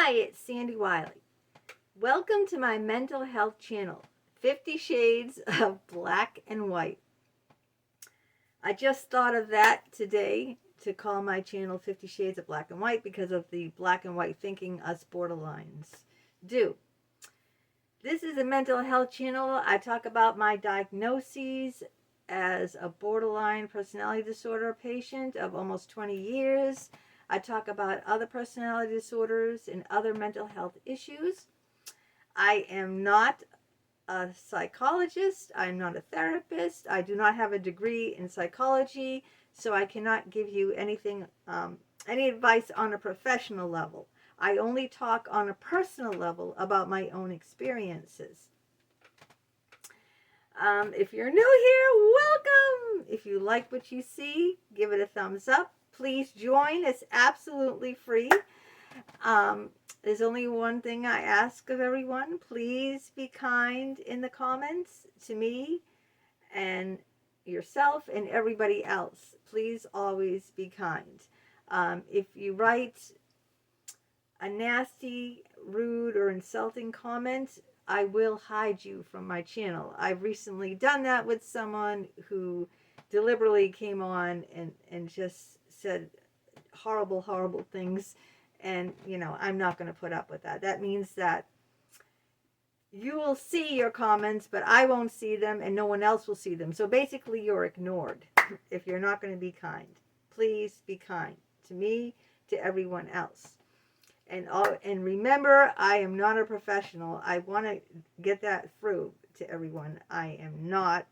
Hi, it's Sandy Wiley. Welcome to my mental health channel, 50 Shades of Black and White. I just thought of that today to call my channel 50 Shades of Black and White because of the black and white thinking us borderlines do. This is a mental health channel. I talk about my diagnoses as a borderline personality disorder patient of almost 20 years. I talk about other personality disorders and other mental health issues. I am not a psychologist. I'm not a therapist. I do not have a degree in psychology, so I cannot give you anything, any advice on a professional level. I only talk on a personal level about my own experiences. If you're new here, welcome. If you like what you see, give it a thumbs up. Please join. It's absolutely free. There's only one thing I ask of everyone. Please be kind in the comments to me and yourself and everybody else. Please always be kind. If you write a nasty, rude, or insulting comment, I will hide you from my channel. I've recently done that with someone who deliberately came on and just said horrible, horrible things. And, you know, I'm not going to put up with that. That means that you will see your comments, but I won't see them and no one else will see them. So basically you're ignored if you're not going to be kind. Please be kind to me, to everyone else. And remember, I am not a professional. I want to get that through to everyone. I am not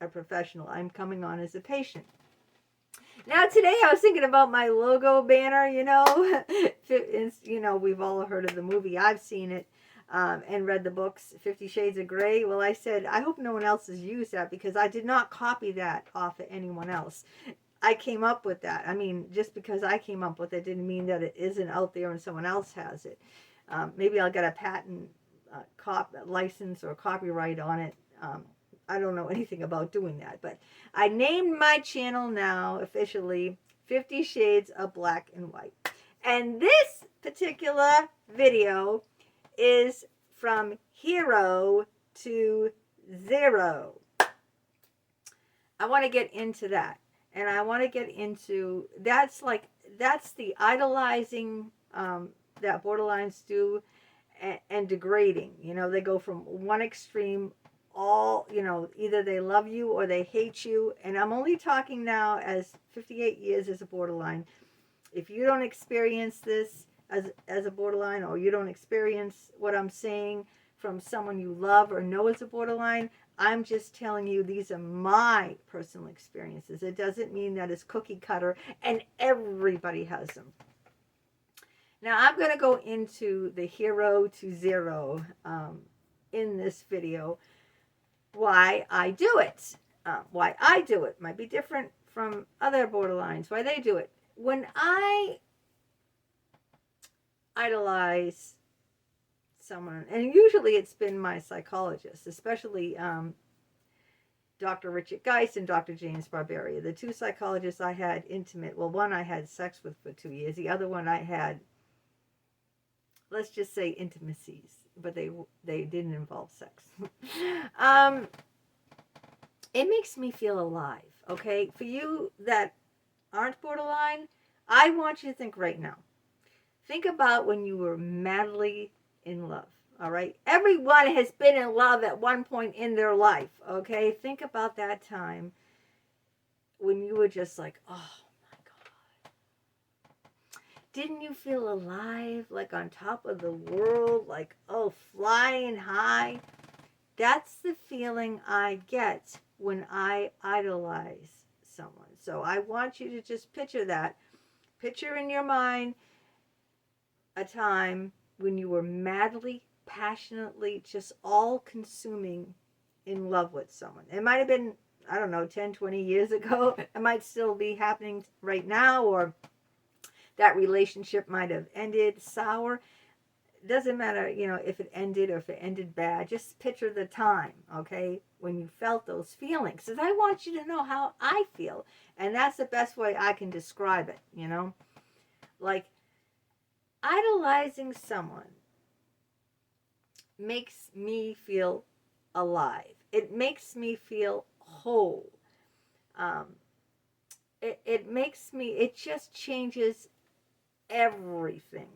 a professional. I'm coming on as a patient. Now today I was thinking about my logo banner, you know, we've all heard of the movie. I've seen it and read the books, 50 Shades of Grey. Well, I said, I hope no one else has used that because I did not copy that off of anyone else. I came up with that. I mean, just because I came up with it didn't mean that it isn't out there and someone else has it. Maybe I'll get a patent license or copyright on it. I don't know anything about doing that, but I named my channel now officially 50 Shades of Black and White. And this particular video is from hero to zero. I want to get into that. And I want to get into, that's the idolizing that borderlines do and degrading. You know, they go from one extreme, all, you know, either they love you or they hate you. And I'm only talking now as 58 years as a borderline. If you don't experience this as a borderline, or you don't experience what I'm saying from someone you love or know as a borderline, I'm just telling you these are my personal experiences. It doesn't mean that it's cookie cutter and everybody has them. Now I'm going to go into the hero to zero in this video. Why I do it. Why I do it might be different from other borderlines. Why they do it. When I idolize someone, and usually it's been my psychologist, especially Dr. Richard Geist and Dr. James Barbaria, the two psychologists I had intimate, well, one I had sex with for 2 years, the other one I had, let's just say, intimacies, but they didn't involve sex. It makes me feel alive, okay? For you that aren't borderline, I want you to think right now. Think about when you were madly in love, all right? Everyone has been in love at one point in their life, okay? Think about that time when you were just like, oh my God. Didn't you feel alive, like on top of the world, like, oh, flying high? That's the feeling I get when I idolize someone. So I want you to just picture that. Picture in your mind a time when you were madly, passionately, just all-consuming in love with someone. It might have been, I don't know, 10, 20 years ago. It might still be happening right now, or that relationship might have ended sour. It doesn't matter, you know, if it ended or if it ended bad. Just picture the time, okay, when you felt those feelings. Because I want you to know how I feel. And that's the best way I can describe it, you know. Like, idolizing someone makes me feel alive. It makes me feel whole. Um, it makes me, it just changes everything.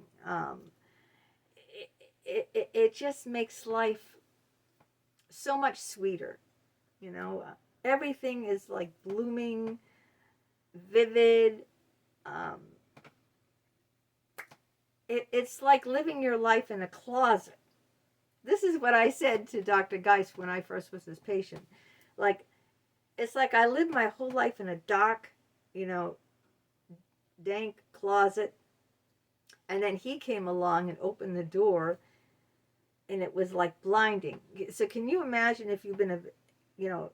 It just makes life so much sweeter. You know, everything is like blooming, vivid. Um, it's like living your life in a closet. This is what I said to Dr. Geist when I first was his patient. Like, it's like I lived my whole life in a dark, you know, dank closet. And then he came along and opened the door, and it was like blinding. So can you imagine if you've been, you know,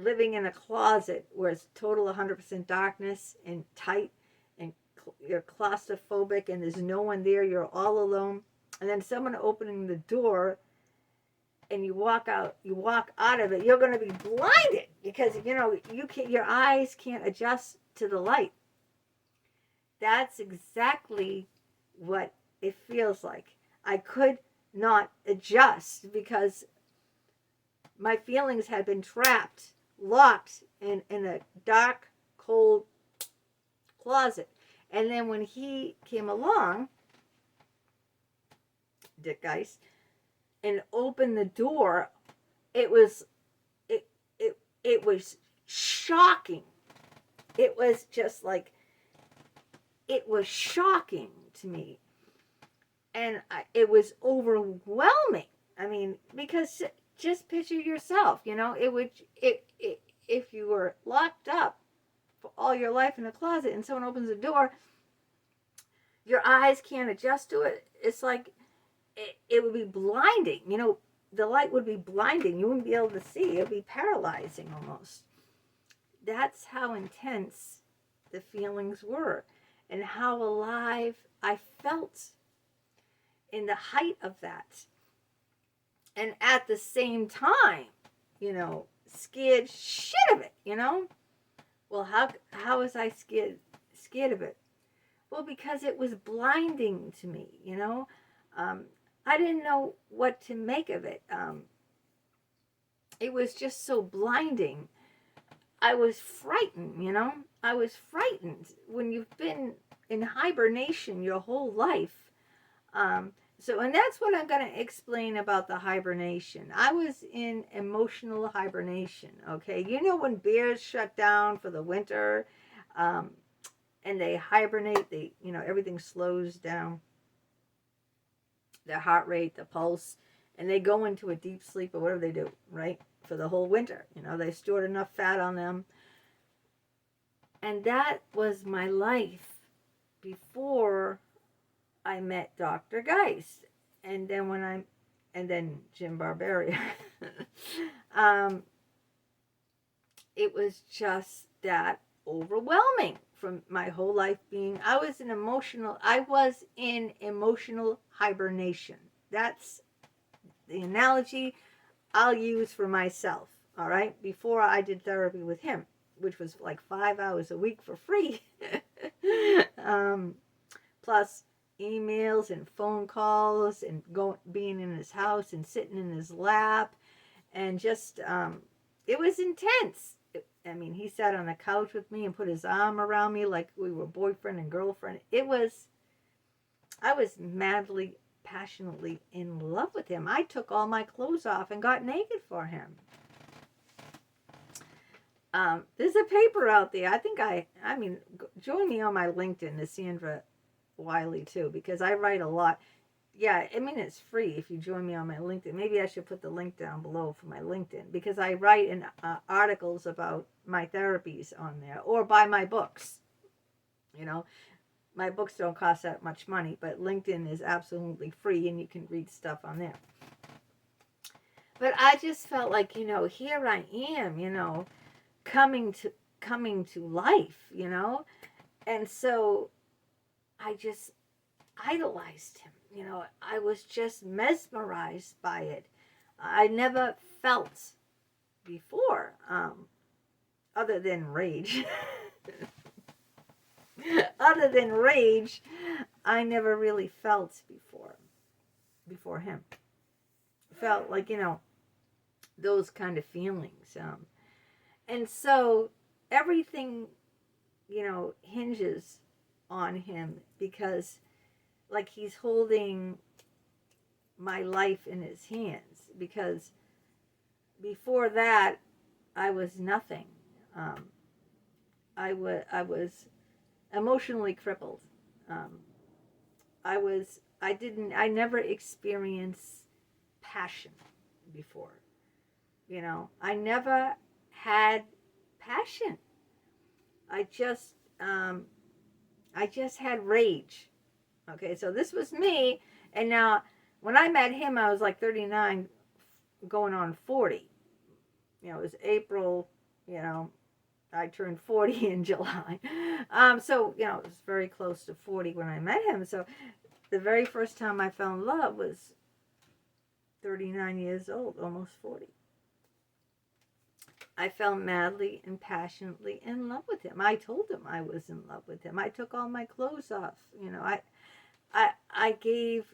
living in a closet where it's total 100% darkness and tight, and you're claustrophobic and there's no one there, you're all alone, and then someone opening the door and you walk out of it, you're going to be blinded because, you know, you can't, your eyes can't adjust to the light. That's exactly what it feels like. I could not adjust because my feelings had been trapped, locked in a dark, cold closet. And then when he came along, Dick Geist, and opened the door, it was it was shocking. It was just like, it was shocking to me. And it was overwhelming. I mean, because just picture yourself, you know, if you were locked up for all your life in a closet and someone opens the door, your eyes can't adjust to it. It's like it would be blinding. You know, the light would be blinding. You wouldn't be able to see. It would be paralyzing almost. That's how intense the feelings were and how alive I felt in the height of that. And at the same time, you know, scared shit of it, you know? Well, how was I scared of it? Well, because it was blinding to me, you know? I didn't know what to make of it. It was just so blinding. I was frightened, you know? I was frightened. When you've been in hibernation your whole life. And that's what I'm going to explain about the hibernation. I was in emotional hibernation, okay? You know when bears shut down for the winter, and they hibernate, you know, everything slows down. Their heart rate, the pulse, and they go into a deep sleep or whatever they do, right? For the whole winter. You know, they stored enough fat on them. And that was my life before I met Dr. Geist. And then Jim Barbaria. It was just that overwhelming from my whole life being, I was in emotional hibernation. That's the analogy I'll use for myself, all right? Before I did therapy with him, which was like 5 hours a week for free. Plus emails and phone calls and being in his house and sitting in his lap. And just, it was intense. I mean, he sat on the couch with me and put his arm around me like we were boyfriend and girlfriend. I was madly, passionately in love with him. I took all my clothes off and got naked for him. There's a paper out there. I mean, join me on my LinkedIn, as Sandra Wiley, too, because I write a lot. Yeah, I mean, it's free if you join me on my LinkedIn. Maybe I should put the link down below for my LinkedIn, because I write in articles about my therapies on there, or buy my books. You know, my books don't cost that much money, but LinkedIn is absolutely free, and you can read stuff on there. But I just felt like, you know, here I am, you know, coming to life, you know, and so I just idolized him. You know, I was just mesmerized by it. I never felt before, other than rage. other than rage, I never really felt before him. Felt like, those kind of feelings. And so everything, hinges on him because, like, he's holding my life in his hands. Because before that, I was nothing. I was emotionally crippled. Um, I never experienced passion before. I never had passion. I just, I just had rage. Okay, so this was me, and now when I met him, I was like 39, going on 40. It was April. I turned 40 in July. So it was very close to 40 when I met him. So the very first time I fell in love was 39 years old, almost 40. I fell madly and passionately in love with him. I told him I was in love with him. I took all my clothes off. I gave,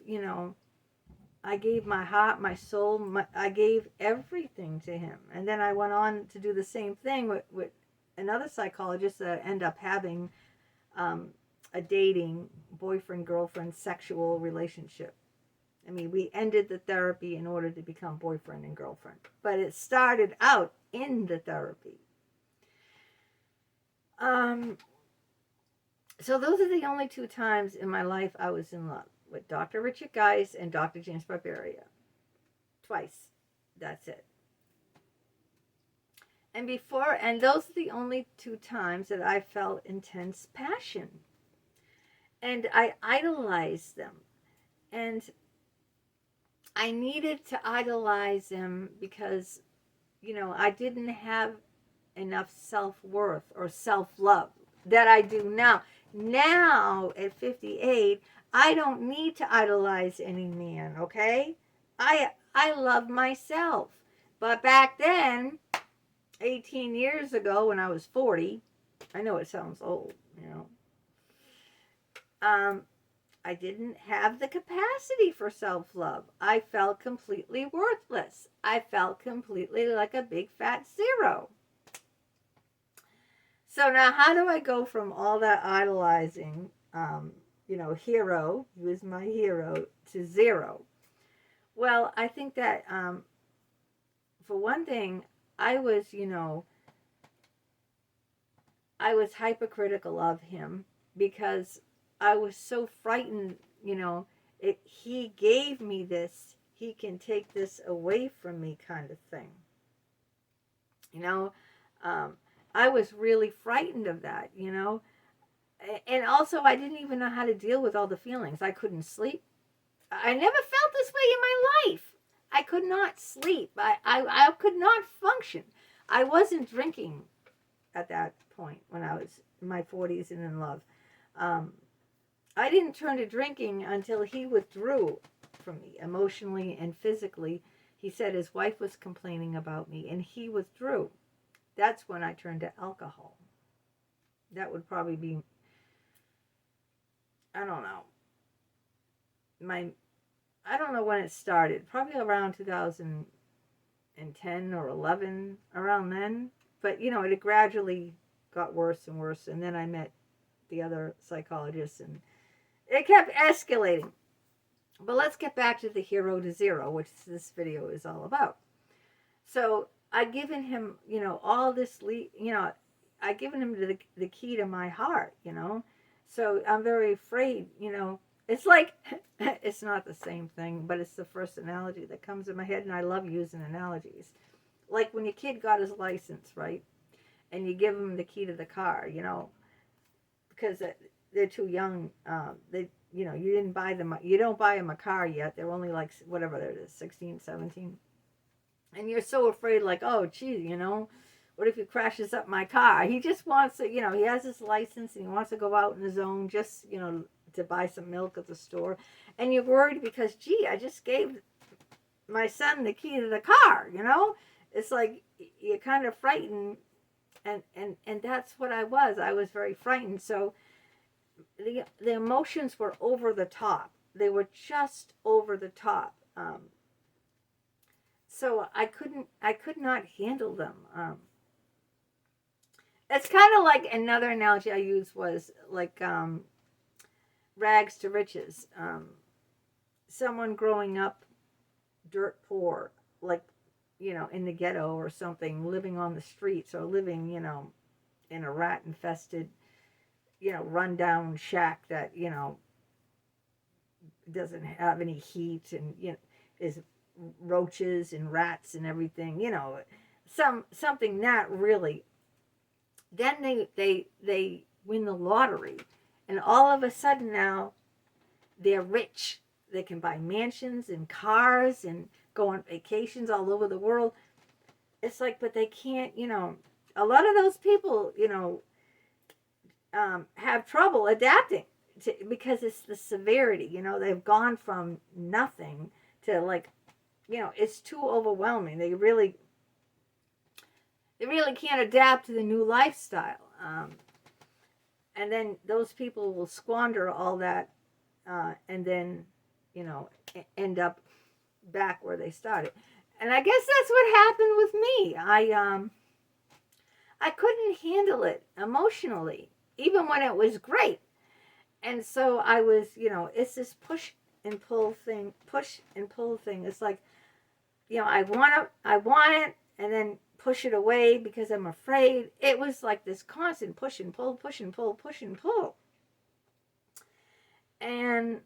I gave my heart, my soul, I gave everything to him. And then I went on to do the same thing with another psychologist that I end up having a dating boyfriend-girlfriend sexual relationship. I mean, we ended the therapy in order to become boyfriend and girlfriend. But it started out in the therapy. So those are the only two times in my life I was in love, with Dr. Richard Geis and Dr. James Barberia. Twice. That's it. And those are the only two times that I felt intense passion. And I idolized them. And I needed to idolize them because, I didn't have enough self-worth or self-love that I do now. Now, at 58, I don't need to idolize any man, okay? I love myself. But back then, 18 years ago when I was 40, I know it sounds old, I didn't have the capacity for self-love. I felt completely worthless. I felt completely like a big fat zero. So now how do I go from all that idolizing, hero, he was my hero, to zero? Well, I think that, for one thing, I was hypercritical of him because I was so frightened, he gave me this, he can take this away from me kind of thing. I was really frightened of that, And also, I didn't even know how to deal with all the feelings. I couldn't sleep. I never felt this way in my life. I could not sleep. I could not function. I wasn't drinking at that point when I was in my 40s and in love. I didn't turn to drinking until he withdrew from me emotionally and physically. He said his wife was complaining about me and he withdrew. That's when I turned to alcohol. That would probably be, I don't know when it started. Probably around 2010 or 11, around then. But, it gradually got worse and worse. And then I met the other psychologists and it kept escalating. But let's get back to the hero to zero, which this video is all about. So I've given him, all this, I've given him the key to my heart, So I'm very afraid, It's like, it's not the same thing, but it's the first analogy that comes in my head, and I love using analogies. Like when your kid got his license, right? And you give him the key to the car, because they're too young. You don't buy them a car yet. They're only like, whatever it is, 16, 17. And you're so afraid, like, oh, gee, what if he crashes up my car? He just wants to, he has his license and he wants to go out on his own just, to buy some milk at the store. And you're worried because, gee, I just gave my son the key to the car, It's like you're kind of frightened. And that's what I was. I was very frightened. So the emotions were over the top. They were just over the top. So I could not handle them. It's kind of like another analogy I used was like rags to riches. Someone growing up dirt poor, like, in the ghetto or something, living on the streets or living, in a rat infested, rundown shack that, doesn't have any heat and, is roaches and rats and everything, something not really. Then they win the lottery, and all of a sudden now they're rich. They can buy mansions and cars and go on vacations all over the world. It's like, but they can't, a lot of those people, have trouble adapting because it's the severity. They've gone from nothing to like, it's too overwhelming. They really can't adapt to the new lifestyle. And then those people will squander all that, and then, end up back where they started. And I guess that's what happened with me. I couldn't handle it emotionally, even when it was great. And so I was, it's this push and pull thing. It's like, I want it, and then push it away because I'm afraid. It was like this constant push and pull, push and pull, push and pull. And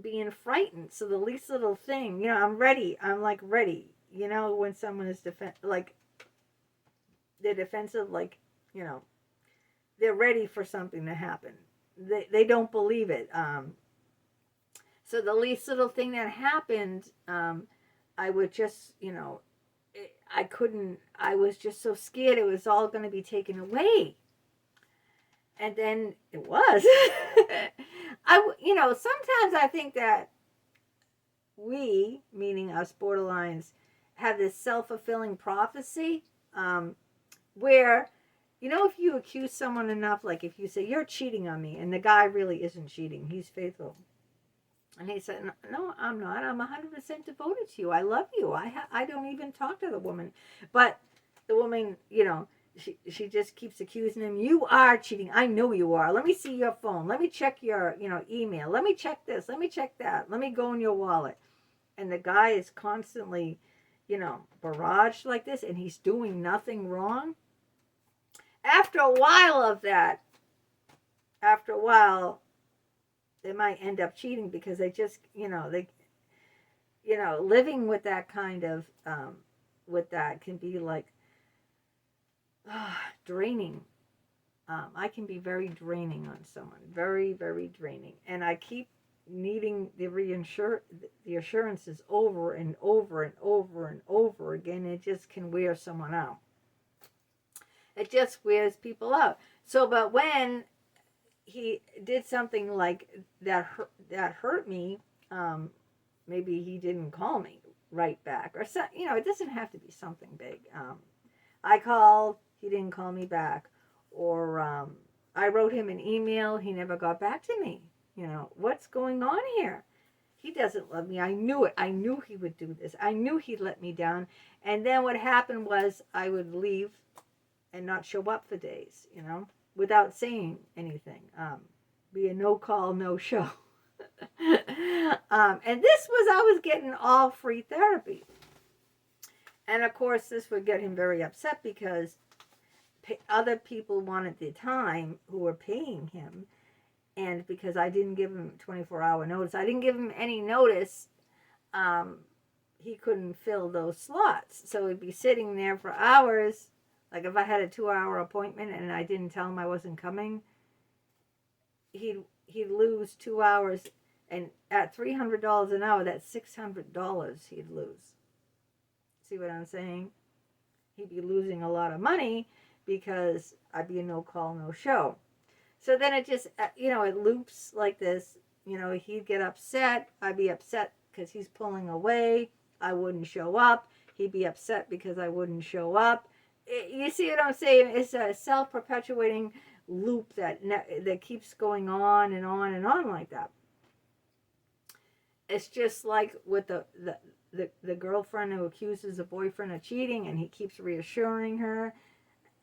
being frightened. So the least little thing, I'm ready. I'm like ready. When someone is like they're defensive, like, they're ready for something to happen. They don't believe it. So the least little thing that happened, I would just, I was just so scared it was all going to be taken away. And then it was. Sometimes I think that we, meaning us borderlines, have this self-fulfilling prophecy, where, if you accuse someone enough, like if you say, you're cheating on me, and the guy really isn't cheating, he's faithful. And he said, no, I'm not. I'm 100% devoted to you. I love you. I don't even talk to the woman. But the woman, she just keeps accusing him. You are cheating. I know you are. Let me see your phone. Let me check your, email. Let me check this. Let me check that. Let me go in your wallet. And the guy is constantly, barraged like this, and he's doing nothing wrong. After a while, they might end up cheating because they just, living with that kind of, with that can be like, draining. I can be very draining on someone, very, very draining. And I keep needing the assurances over and over and over and over again. It just can wear someone out. It just wears people out. So, but when he did something like that hurt me, maybe he didn't call me right back, or so, it doesn't have to be something big. I called, he didn't call me back, or I wrote him an email, he never got back to me. What's going on here? He doesn't love me. I knew it. I knew he would do this. I knew he'd let me down. And then what happened was I would leave and not show up for days, without saying anything. Be a no call, no show. And this was, I was getting all free therapy. And of course, this would get him very upset because other people wanted the time who were paying him. And because I didn't give him 24-hour notice, I didn't give him any notice, he couldn't fill those slots. So he'd be sitting there for hours. Like if I had a 2-hour appointment and I didn't tell him I wasn't coming, he'd lose 2 hours. And at $300 an hour, that's $600 he'd lose. See what I'm saying? He'd be losing a lot of money because I'd be a no call, no show. So then it just, it loops like this. He'd get upset. I'd be upset because he's pulling away. I wouldn't show up. He'd be upset because I wouldn't show up. You see what I'm saying? It's a self-perpetuating loop that keeps going on and on and on like that. It's just like with the girlfriend who accuses the boyfriend of cheating, and he keeps reassuring her,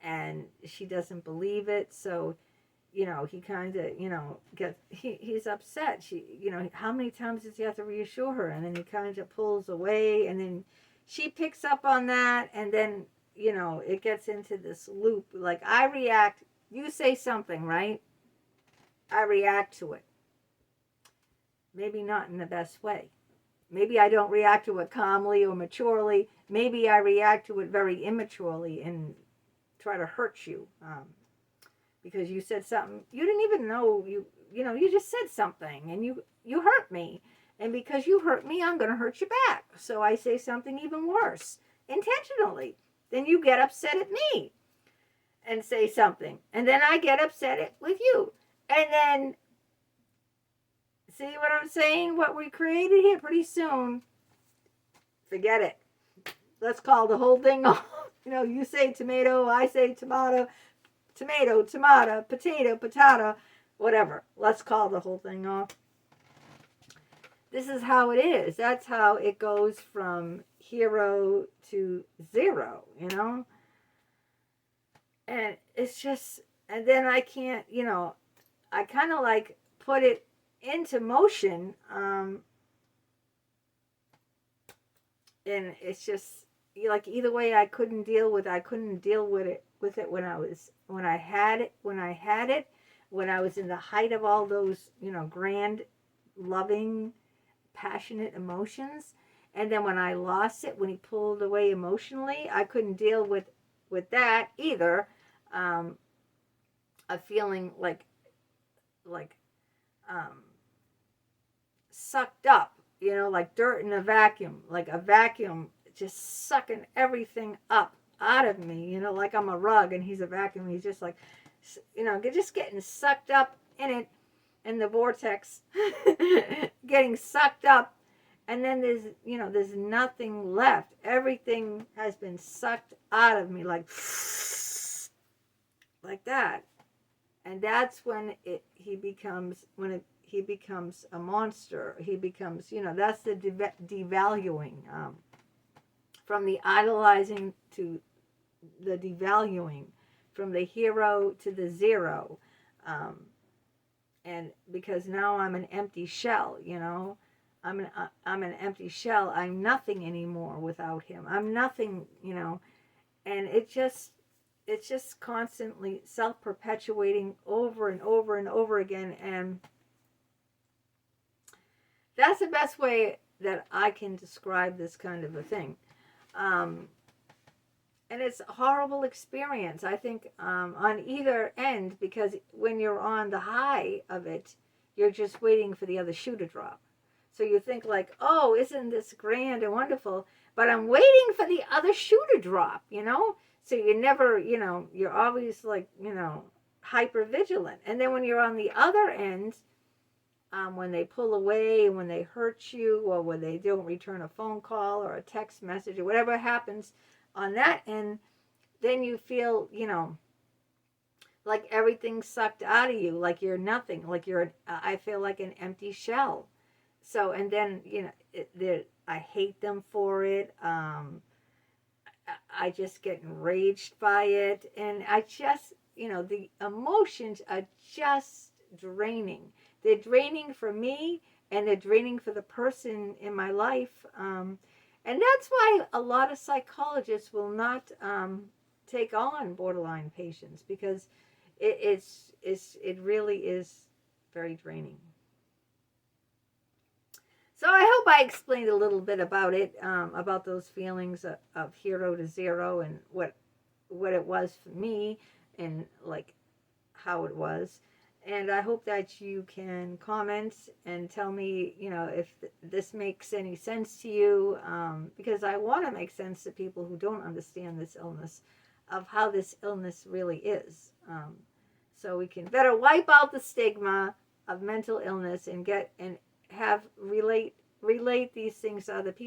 and she doesn't believe it. So, he kind of, he's upset. How many times does he have to reassure her? And then he kind of pulls away, and then she picks up on that, and then, it gets into this loop. Like, I react, you say something, right? I react to it. Maybe not in the best way. Maybe I don't react to it calmly or maturely. Maybe I react to it very immaturely and try to hurt you. Because you said something you didn't even know. You just said something, and you hurt me. And because you hurt me, I'm going to hurt you back. So I say something even worse, intentionally. Then you get upset at me and say something. And then I get upset with you. And then, see what I'm saying? What we created here, pretty soon, forget it. Let's call the whole thing off. You say tomato, I say tomato, tomato, tomato, potato, patata, whatever. Let's call the whole thing off. This is how it is. That's how it goes from hero to zero, And it's just, and then I can't, I kind of like put it into motion, and it's just like either way I couldn't deal with it when I had it when I was in the height of all those grand, loving, passionate emotions. And then when I lost it, when he pulled away emotionally, I couldn't deal with that either. A feeling like sucked up, like dirt in a vacuum, like a vacuum just sucking everything up out of me, like I'm a rug and he's a vacuum. He's just like, just getting sucked up in it, in the vortex, getting sucked up. And then there's nothing left. Everything has been sucked out of me, like that. And that's when he becomes a monster. He becomes, that's the devaluing, from the idolizing to the devaluing, from the hero to the zero. And because now I'm an empty shell, I'm an empty shell. I'm nothing anymore without him. I'm nothing, and it's just constantly self-perpetuating over and over and over again. And that's the best way that I can describe this kind of a thing. And it's a horrible experience, I think, on either end, because when you're on the high of it, you're just waiting for the other shoe to drop. So you think like, oh, isn't this grand and wonderful? But I'm waiting for the other shoe to drop, So you never, you're always like, hyper vigilant. And then when you're on the other end, when they pull away, when they hurt you, or when they don't return a phone call or a text message or whatever happens on that end, then you feel, like everything's sucked out of you, like you're nothing, like I feel like an empty shell. So, and then, I hate them for it. I just get enraged by it. And I just, the emotions are just draining. They're draining for me, and they're draining for the person in my life. And that's why a lot of psychologists will not take on borderline patients, because it really is very draining. So I hope I explained a little bit about it, about those feelings of hero to zero, and what it was for me, and like how it was. And I hope that you can comment and tell me, if this makes any sense to you, because I want to make sense to people who don't understand this illness, of how this illness really is. So we can better wipe out the stigma of mental illness and relate these things to other people.